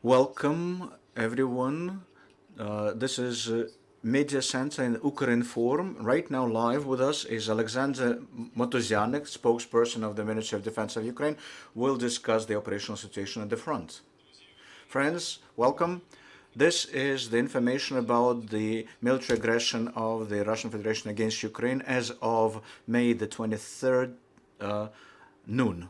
Welcome, everyone. This is Media Center in Ukrinform. Right now, live with us is Alexander Motozianek, spokesperson of the Ministry of Defense of Ukraine. We'll discuss the operational situation at the front. Friends, welcome. This is the information about the military aggression of the Russian Federation against Ukraine as of May the 23rd, noon.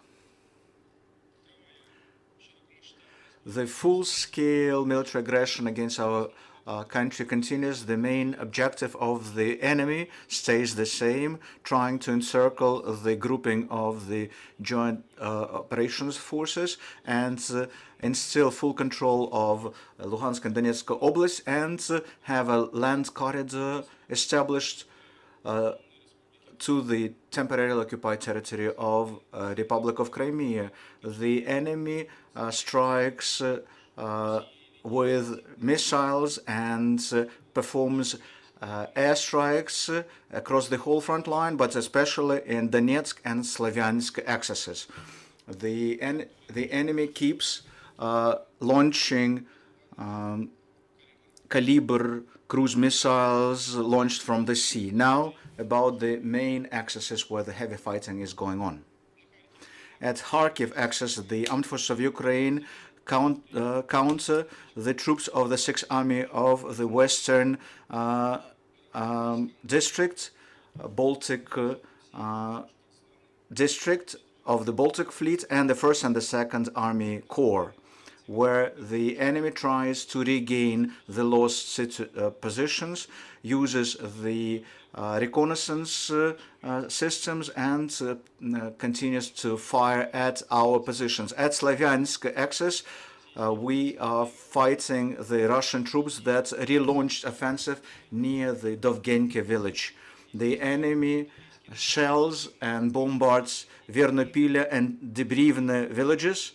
The full-scale military aggression against our country continues. The main objective of the enemy stays the same, trying to encircle the grouping of the joint operations forces and instill full control of Luhansk and Donetsk Oblast and have a land corridor established to the temporarily occupied territory of Republic of Crimea. The enemy strikes with missiles and performs airstrikes across the whole front line, but especially in Donetsk and Slavyansk axes. The enemy keeps launching Kalibr cruise missiles launched from the sea. Now, about the main axes where the heavy fighting is going on. At Kharkiv axis, the Armed Forces of Ukraine counter the troops of the Sixth Army of the Western District, Baltic District of the Baltic Fleet, and the First and the Second Army Corps, where the enemy tries to regain the lost positions, uses the reconnaissance systems, and continues to fire at our positions. At Slavyansk axis, we are fighting the Russian troops that relaunched offensive near the Dovgenka village. The enemy shells and bombards Vernopilya and Debrivne villages,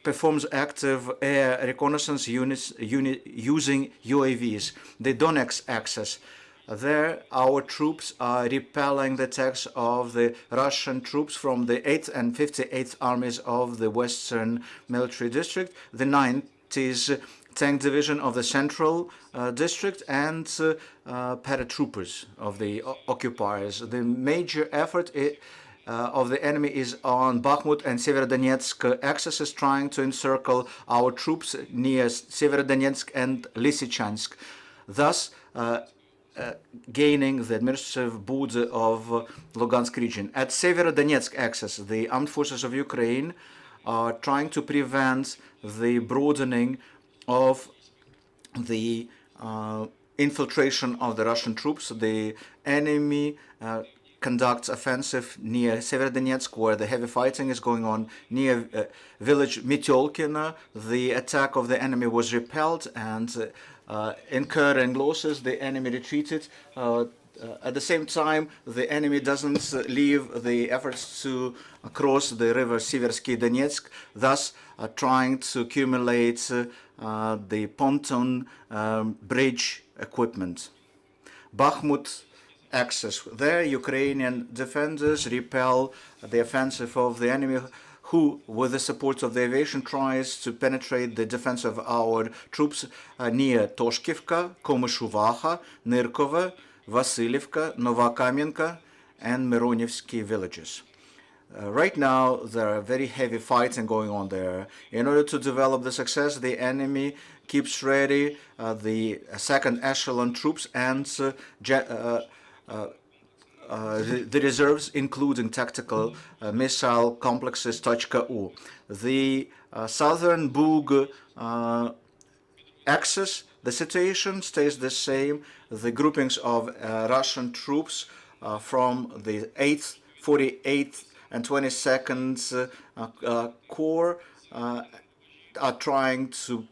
performs active air reconnaissance units using UAVs. The Donetsk axis, there our troops are repelling the attacks of the Russian troops from the 8th and 58th armies of the Western Military District, the 90th Tank Division of the Central District, and paratroopers of the occupiers. The major effort of the enemy is on Bakhmut and Severodonetsk axes, trying to encircle our troops near Severodonetsk and Lysychansk, thus gaining the administrative border of Lugansk region. At Severodonetsk axis, the Armed Forces of Ukraine are trying to prevent the broadening of the infiltration of the Russian troops. The enemy conducts offensive near Severodonetsk, where the heavy fighting is going on. Near village Metyolkino, the attack of the enemy was repelled, and incurring losses, the enemy retreated. At the same time, the enemy doesn't leave the efforts to cross the river Siversky Donetsk, thus trying to accumulate the pontoon bridge equipment. Bakhmut axis, there Ukrainian defenders repel the offensive of the enemy, who, with the support of the aviation, tries to penetrate the defense of our troops near Toshkivka, Komyshuvaha, Nirkova, Vasilievka, Novakamenka, and Mironivsky villages. Right now, there are very heavy fighting going on there. In order to develop the success, the enemy keeps ready the second echelon troops and the reserves, including tactical missile complexes Tochka-U. The southern Bug axis, the situation stays the same. The groupings of Russian troops from the 8th, 48th, and 22nd Corps are trying to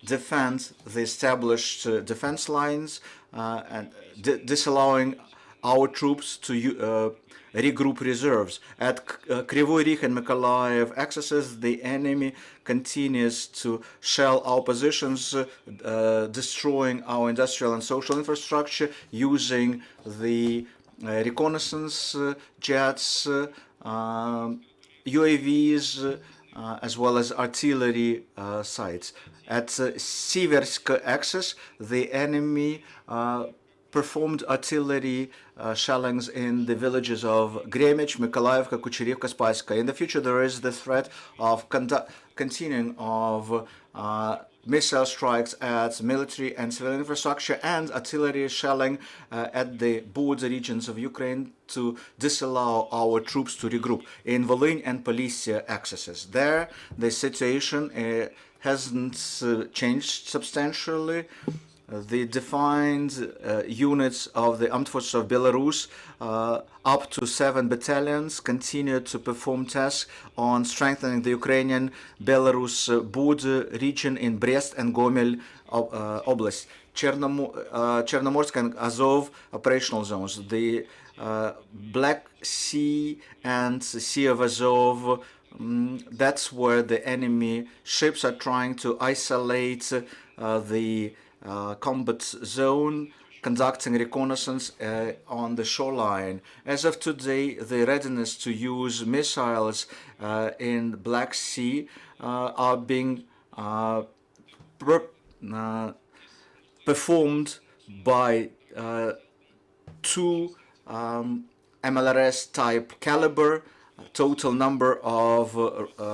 defend the established defense lines and disallowing our troops to regroup reserves. At Kryvyi Rih and Mykolaiv axes, the enemy continues to shell our positions, destroying our industrial and social infrastructure using the reconnaissance jets, UAVs, as well as artillery sites. At Siversk axis, the enemy performed artillery shellings in the villages of Gremich, Mykolaiivka, Kucherivka, Spasska. In the future, there is the threat of continuing of missile strikes at military and civilian infrastructure and artillery shelling at the border regions of Ukraine to disallow our troops to regroup. In Volyn and Polisia axes, there the situation hasn't changed substantially. The defined units of the armed forces of Belarus, up to 7 battalions, continue to perform tasks on strengthening the Ukrainian-Belarus border region in Brest and Gomel Oblast. Chernomorsk and Azov operational zones, the Black Sea and Sea of Azov, that's where the enemy ships are trying to isolate the combat zone, conducting reconnaissance on the shoreline. As of today, the readiness to use missiles in Black Sea are being performed by 2 MLRS type caliber, total number of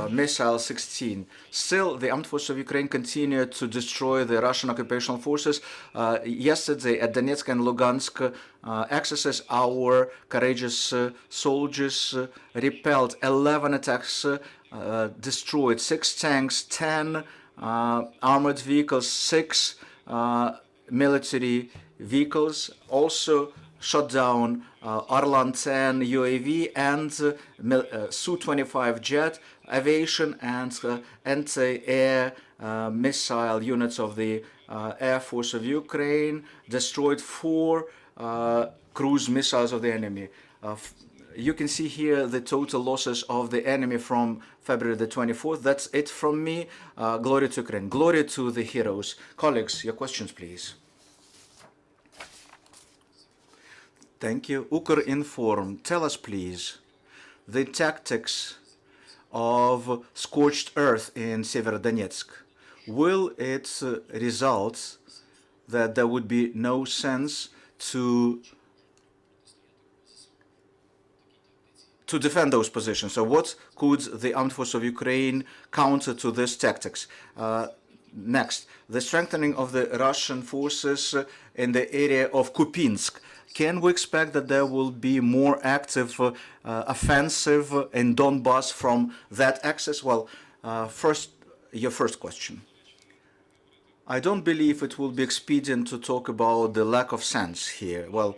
missiles 16. Still, the armed forces of Ukraine continue to destroy the Russian occupational forces. Yesterday at Donetsk and Lugansk axes, our courageous soldiers repelled 11 attacks, destroyed 6 tanks, 10 armored vehicles, 6 military vehicles, also shot down Arlan-10 UAV and Su-25 jet, aviation and anti-air missile units of the Air Force of Ukraine, destroyed 4 cruise missiles of the enemy. You can see here the total losses of the enemy from February the 24th. That's it from me. Glory to Ukraine. Glory to the heroes. Colleagues, your questions, please. Thank you. Ukrinform, tell us please the tactics of scorched earth in Severodonetsk. Will it result that there would be no sense to defend those positions? So what could the armed forces of Ukraine counter to these tactics? Next, the strengthening of the Russian forces in the area of Kupinsk. Can we expect that there will be more active offensive in Donbass from that axis? Well, your first question. I don't believe it will be expedient to talk about the lack of sense here. Well,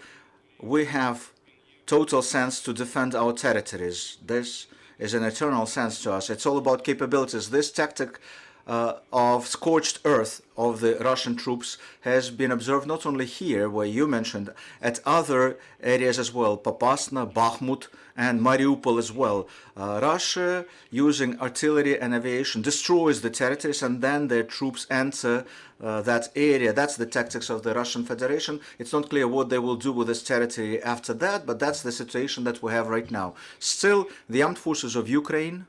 we have total sense to defend our territories. This is an eternal sense to us. It's all about capabilities. This tactic of scorched earth of the Russian troops has been observed not only here, where you mentioned, at other areas as well, Popasna, Bakhmut, and Mariupol as well. Russia, using artillery and aviation, destroys the territories, and then their troops enter that area. That's the tactics of the Russian Federation. It's not clear what they will do with this territory after that, but that's the situation that we have right now. Still, the armed forces of Ukraine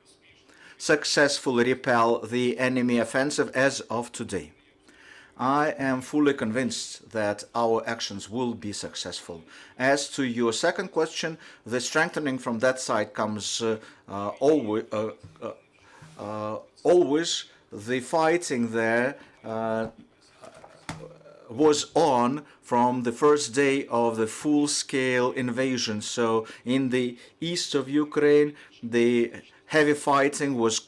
successfully repel the enemy offensive as of today. I am fully convinced that our actions will be successful. As to your second question, the strengthening from that side comes always. The fighting there was on from the first day of the full-scale invasion. So in the east of Ukraine, the heavy fighting was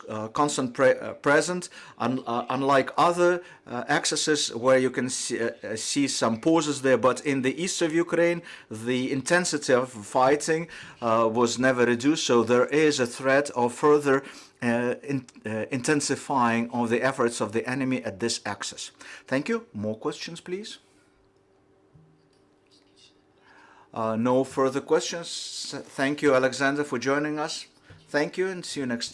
present, unlike other axes where you can see some pauses there. But in the east of Ukraine, the intensity of fighting was never reduced. So there is a threat of further intensifying of the efforts of the enemy at this axis. Thank you. More questions, please? No further questions. Thank you, Alexander, for joining us. Thank you, and see you next time.